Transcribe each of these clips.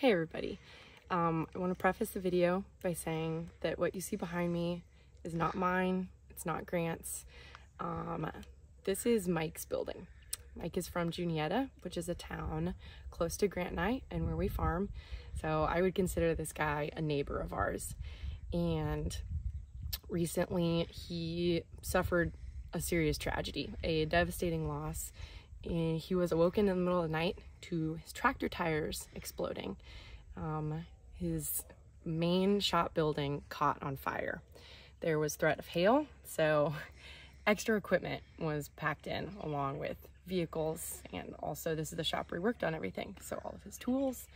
Hey everybody, I want to preface the video by saying that what you see behind me is not mine, it's not Grant's. This is Mike's building. Mike is from Juniata, which is a town close to Grant and I, and where we farm. So I would consider this guy a neighbor of ours. And recently he suffered a serious tragedy, a devastating loss. And he was awoken in the middle of the night to his tractor tires exploding. His main shop building caught on fire. There was threat of hail, so extra equipment was packed in along with vehicles, and also this is the shop where he worked on everything. So all of his tools,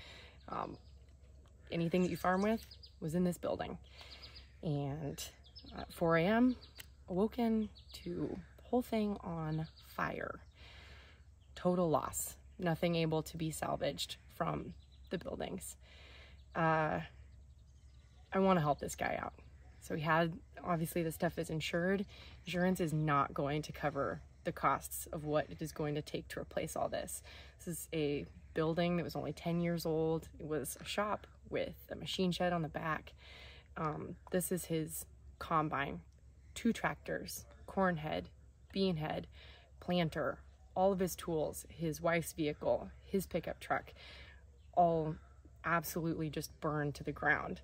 anything that you farm with was in this building. And at 4 a.m. awoken to the whole thing on fire. Total loss, nothing able to be salvaged from the buildings. I want to help this guy out. So he had, obviously this stuff is insured. Insurance is not going to cover the costs of what it is going to take to replace all this. This is a building that was only 10 years old. It was a shop with a machine shed on the back. This is his combine, 2 tractors, corn head, bean head, planter, all of his tools, his wife's vehicle, his pickup truck, all absolutely just burned to the ground.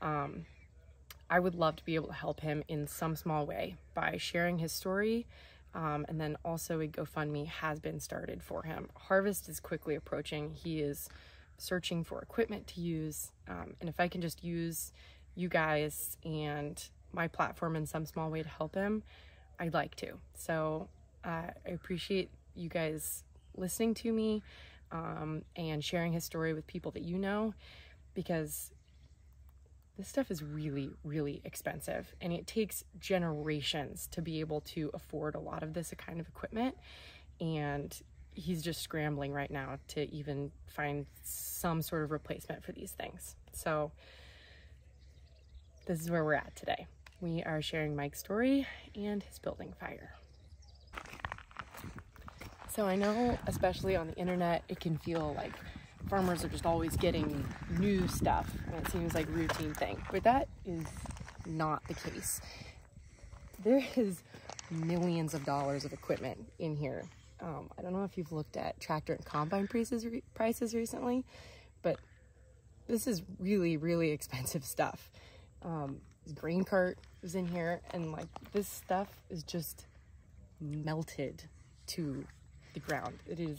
I would love to be able to help him in some small way by sharing his story. And then also a GoFundMe has been started for him. Harvest is quickly approaching. He is searching for equipment to use. And if I can just use you guys and my platform in some small way to help him, I'd like to. So I appreciate you guys listening to me and sharing his story with people that you know, because this stuff is really, really expensive, and it takes generations to be able to afford a lot of this kind of equipment. And he's just scrambling right now to even find some sort of replacement for these things. So this is where we're at today. We are sharing Mike's story and his building fire. So I know, especially on the internet, it can feel like farmers are just always getting new stuff, and it seems like a routine thing, but that is not the case. There is millions of dollars of equipment in here. I don't know if you've looked at tractor and combine prices recently, but this is really, really expensive stuff. This grain cart is in here, and like this stuff is just melted to the ground. It is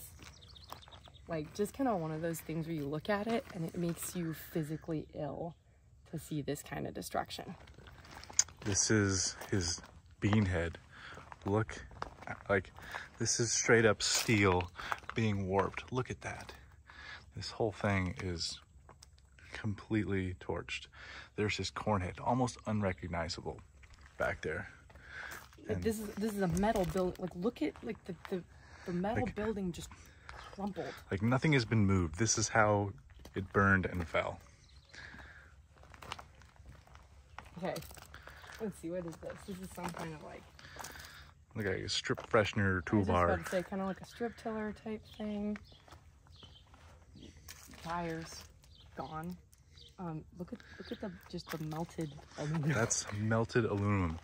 like just kind of one of those things where you look at it and it makes you physically ill to see this kind of destruction. This is his bean head. Look, like this is straight up steel being warped. Look at that. This whole thing is completely torched. There's his corn head, almost unrecognizable back there. And this is a metal building. Like look at like the metal building just crumpled. Like nothing has been moved. This is how it burned and fell. Okay, let's see, what is this? This is some kind of like a strip freshener toolbar. I was just about to say, kind of like a strip tiller type thing. Tires gone. Look at the melted aluminum. That's melted aluminum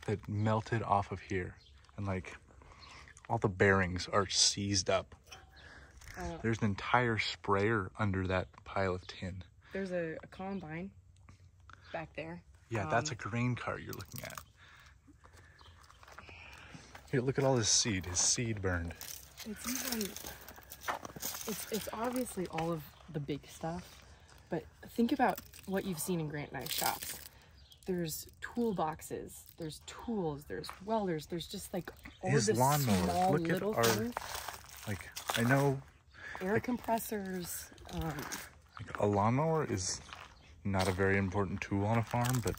that melted off of here, and like all the bearings are seized up. There's an entire sprayer under that pile of tin. There's a combine back there. Yeah, that's a grain cart you're looking at. Here, look at all this seed. His seed burned. It's obviously all of the big stuff, but think about what you've seen in Grant and I's shops. There's toolboxes, there's tools, there's welders, there's just like all his this lawnmower. small Look little at our, things. like, I know air compressors. Like a lawnmower is not a very important tool on a farm, but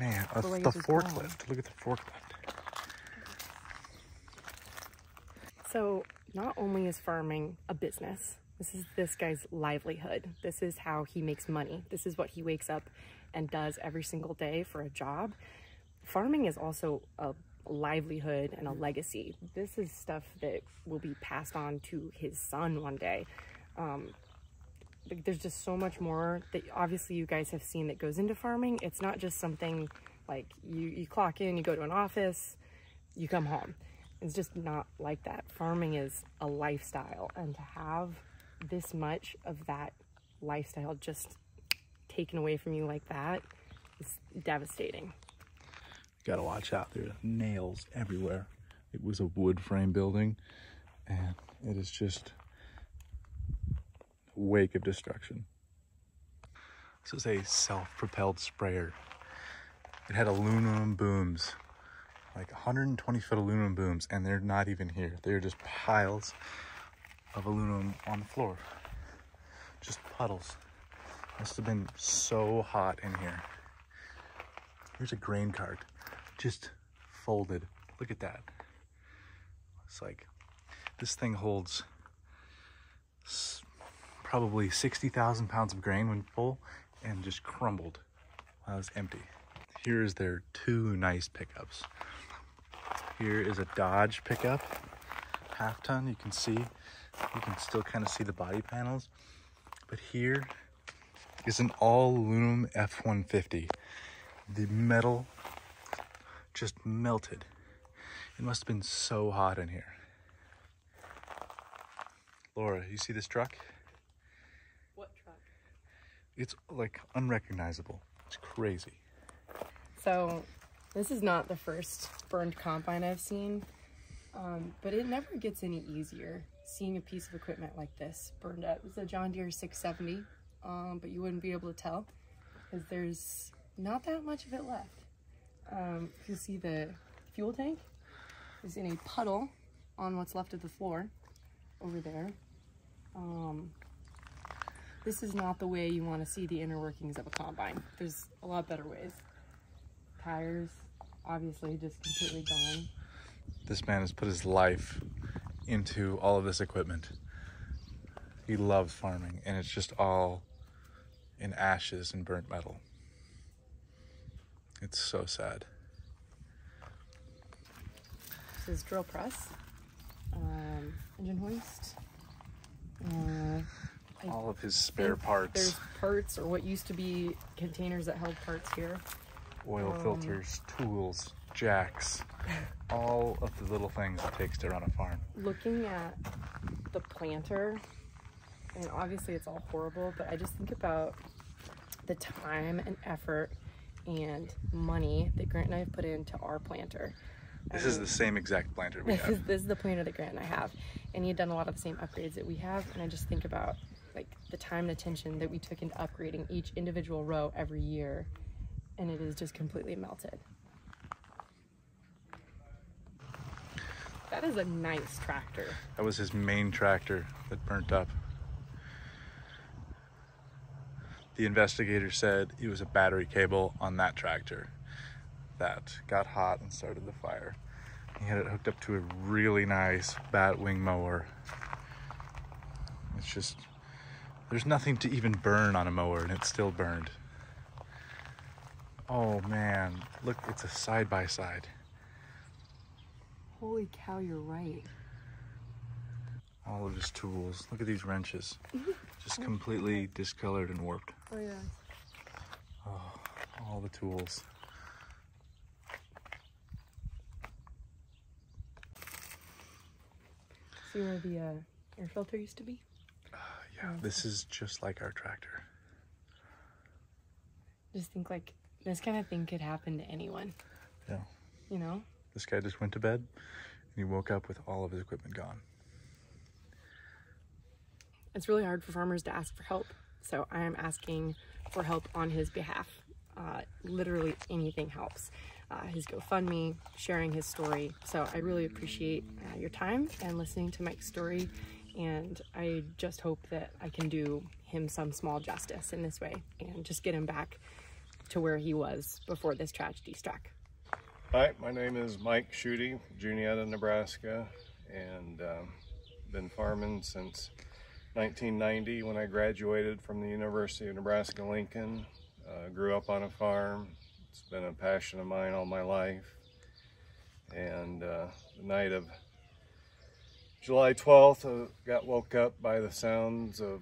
man, the forklift. Look at the forklift. So not only is farming a business, this is this guy's livelihood. This is how he makes money. This is what he wakes up and does every single day for a job. Farming is also a livelihood and a legacy. This is stuff that will be passed on to his son one day. like, there's just so much more that obviously you guys have seen that goes into farming. It's not just something like you clock in, you go to an office, you come home. It's just not like that. Farming is a lifestyle, and to have this much of that lifestyle just taken away from you like that is devastating. Gotta watch out, there are nails everywhere. It was a wood frame building, and it is just a wake of destruction. This is a self-propelled sprayer. It had aluminum booms, like 120-foot aluminum booms, and they're not even here. They're just piles of aluminum on the floor. Just puddles. Must have been so hot in here. Here's a grain cart, just folded. Look at that. It's like, this thing holds probably 60,000 pounds of grain when full, and just crumbled while it was empty. Here is their two nice pickups. Here is a Dodge pickup, half ton. You can still kind of see the body panels. But here is an all aluminum F-150. The metal just melted. It must have been so hot in here. Laura, you see this truck? What truck? It's like unrecognizable. It's crazy. So this is not the first burned combine I've seen, but it never gets any easier seeing a piece of equipment like this burned up. It's a John Deere 670, but you wouldn't be able to tell because there's not that much of it left. You see the fuel tank is in a puddle on what's left of the floor over there. This is not the way you want to see the inner workings of a combine. There's a lot better ways. Tires, obviously, just completely gone. This man has put his life into all of this equipment. He loves farming, and it's just all in ashes and burnt metal. It's so sad. This is drill press, engine hoist. All of his spare parts. There's parts, or what used to be containers that held parts here. Oil filters, tools, jacks, all of the little things it takes to run a farm. Looking at the planter, and obviously it's all horrible, but I just think about the time and effort and money that Grant and I have put into our planter. This is the same exact planter we have. This is the planter that Grant and I have, and he had done a lot of the same upgrades that we have, and I just think about like the time and attention that we took into upgrading each individual row every year, and it is just completely melted. That is a nice tractor. That was his main tractor that burnt up. The investigator said it was a battery cable on that tractor that got hot and started the fire. He had it hooked up to a really nice batwing mower. It's just, there's nothing to even burn on a mower, and it still burned. Oh man, look, it's a side-by-side. Holy cow, you're right. All of his tools. Look at these wrenches. Just completely discolored and warped. Oh yeah. Oh, all the tools. See where the air filter used to be? Yeah, this is just like our tractor. Just think like this kind of thing could happen to anyone. Yeah. You know? This guy just went to bed and he woke up with all of his equipment gone. It's really hard for farmers to ask for help. So I am asking for help on his behalf. Literally anything helps. His GoFundMe, sharing his story. So I really appreciate your time and listening to Mike's story. And I just hope that I can do him some small justice in this way and just get him back to where he was before this tragedy struck. Hi, my name is Mike Schutte, Juniata, Nebraska, and been farming since 1990 when I graduated from the University of Nebraska-Lincoln. Grew up on a farm. It's been a passion of mine all my life. And the night of July 12th, I got woke up by the sounds of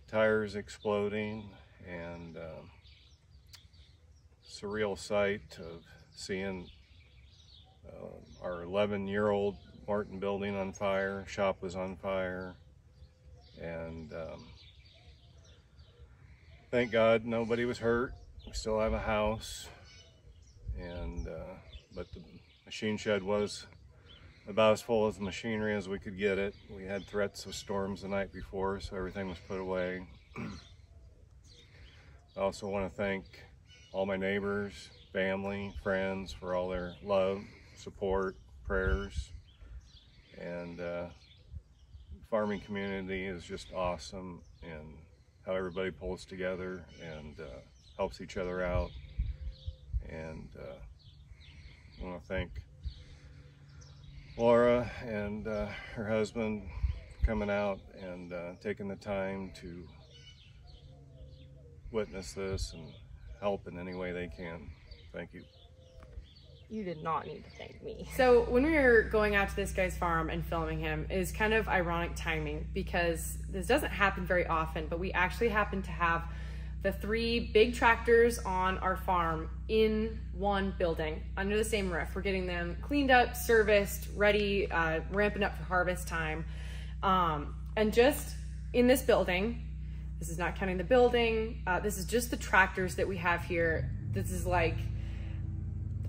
tires exploding, and surreal sight of seeing our 11-year-old Martin building on fire. Shop was on fire, and thank God nobody was hurt. We still have a house, and but the machine shed was about as full of the machinery as we could get it. We had threats of storms the night before, so everything was put away. I also want to thank all my neighbors, family, friends for all their love, support, prayers, and farming community is just awesome, and how everybody pulls together and helps each other out. And I want to thank Laura and her husband coming out and taking the time to witness this and help in any way they can. Thank you. You did not need to thank me. So when we were going out to this guy's farm and filming him, it was kind of ironic timing because this doesn't happen very often, but we actually happened to have the 3 big tractors on our farm in one building under the same roof. We're getting them cleaned up, serviced, ready, ramping up for harvest time. And just in this building, this is not counting the building, this is just the tractors that we have here. This is like,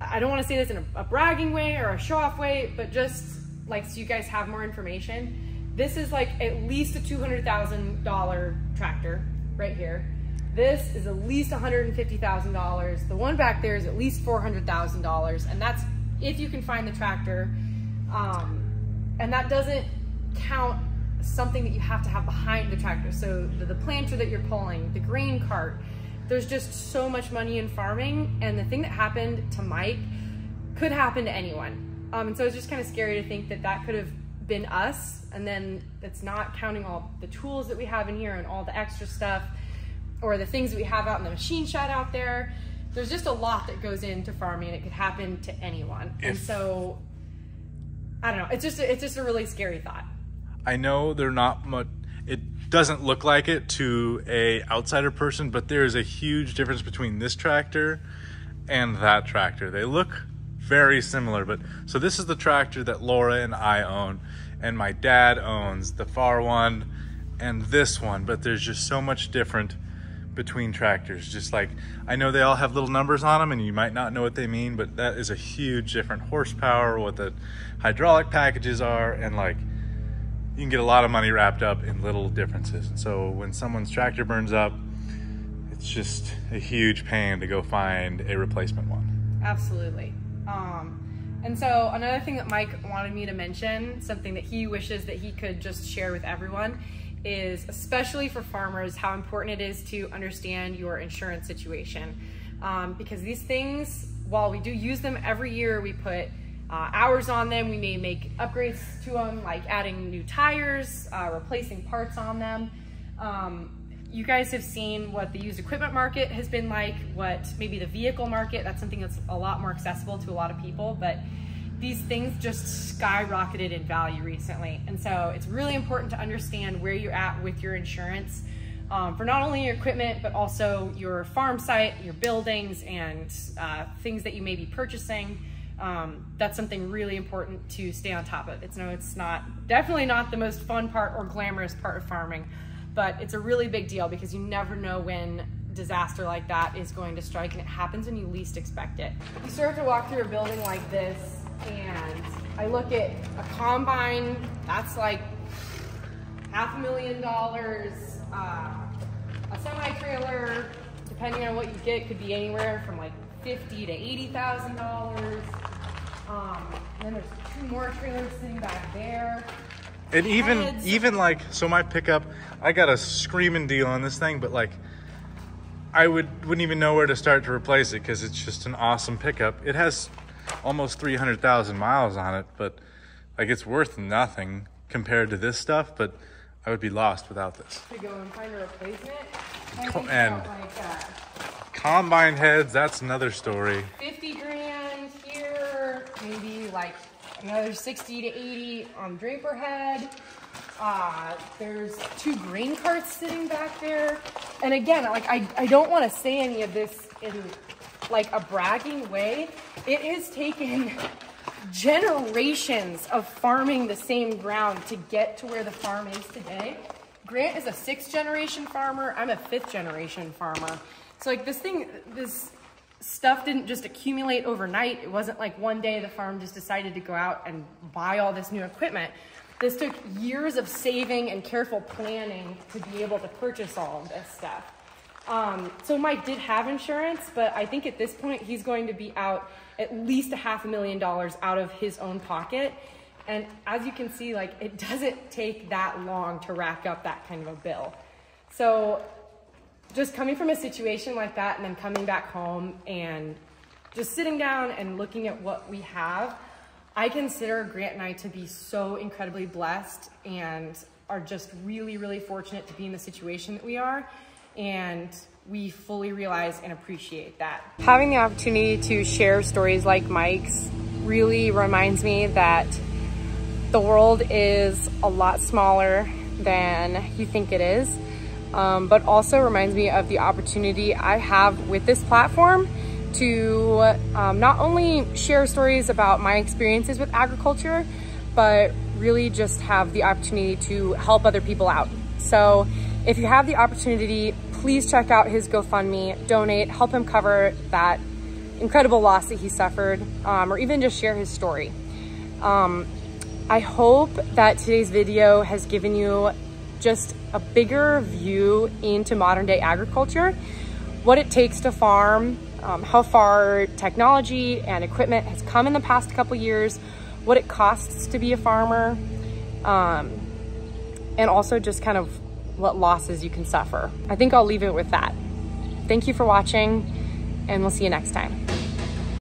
I don't want to say this in a bragging way or a show-off way, but just like so you guys have more information. This is like at least a $200,000 tractor right here. This is at least $150,000. The one back there is at least $400,000, and that's if you can find the tractor. And that doesn't count something that you have to have behind the tractor. So the planter that you're pulling, the grain cart. There's just so much money in farming, and the thing that happened to Mike could happen to anyone. And so it's just kind of scary to think that that could have been us, and then it's not counting all the tools that we have in here and all the extra stuff, or the things that we have out in the machine shed out there. There's just a lot that goes into farming, and it could happen to anyone. And so, I don't know, it's just a really scary thought. I know they're not much, it doesn't look like it to a outsider person, but there is a huge difference between this tractor and that tractor. They look very similar, but so this is the tractor that Laura and I own, and my dad owns the far one and this one, but there's just so much different between tractors. Just like, I know they all have little numbers on them and you might not know what they mean, but that is a huge different horsepower, what the hydraulic packages are, and like, you can get a lot of money wrapped up in little differences. And so when someone's tractor burns up, it's just a huge pain to go find a replacement one. Absolutely. And so another thing that Mike wanted me to mention, something that he wishes that he could just share with everyone, is especially for farmers, how important it is to understand your insurance situation. Because these things, while we do use them every year, we put hours on them, we may make upgrades to them, like adding new tires, replacing parts on them. You guys have seen what the used equipment market has been like, what maybe the vehicle market, that's something that's a lot more accessible to a lot of people, but these things just skyrocketed in value recently. And so it's really important to understand where you're at with your insurance for not only your equipment, but also your farm site, your buildings, and things that you may be purchasing. That's something really important to stay on top of. It's definitely not the most fun part or glamorous part of farming, but it's a really big deal because you never know when disaster like that is going to strike, and it happens when you least expect it. You start to walk through a building like this, and I look at a combine, that's like $500,000, a semi-trailer, depending on what you get, could be anywhere from like $50,000 to $80,000. And then there's 2 more trailers sitting back there. And even like, so my pickup, I got a screaming deal on this thing, but like, I wouldn't even know where to start to replace it because it's just an awesome pickup. It has almost 300,000 miles on it, but like, it's worth nothing compared to this stuff, but I would be lost without this. To go and find a replacement. And combine heads, that's another story. 50 grand here, maybe like another 60 to 80 on draper head. There's 2 grain carts sitting back there. And again, like I don't want to say any of this in like a bragging way. It has taken generations of farming the same ground to get to where the farm is today. Grant is a 6th generation farmer. I'm a 5th generation farmer. So like this stuff didn't just accumulate overnight. It wasn't like one day the farm just decided to go out and buy all this new equipment. This took years of saving and careful planning to be able to purchase all of this stuff. So Mike did have insurance, but I think at this point he's going to be out at least $500,000 out of his own pocket. And as you can see, like it doesn't take that long to rack up that kind of a bill. So just coming from a situation like that and then coming back home and just sitting down and looking at what we have, I consider Grant and I to be so incredibly blessed and are just really, really fortunate to be in the situation that we are. And we fully realize and appreciate that. Having the opportunity to share stories like Mike's really reminds me that the world is a lot smaller than you think it is, but also reminds me of the opportunity I have with this platform to not only share stories about my experiences with agriculture, but really just have the opportunity to help other people out. So if you have the opportunity, please check out his GoFundMe, donate, help him cover that incredible loss that he suffered, or even just share his story. I hope that today's video has given you just a bigger view into modern day agriculture, what it takes to farm, how far technology and equipment has come in the past couple years, what it costs to be a farmer, and also just kind of what losses you can suffer. I think I'll leave it with that. Thank you for watching, and we'll see you next time.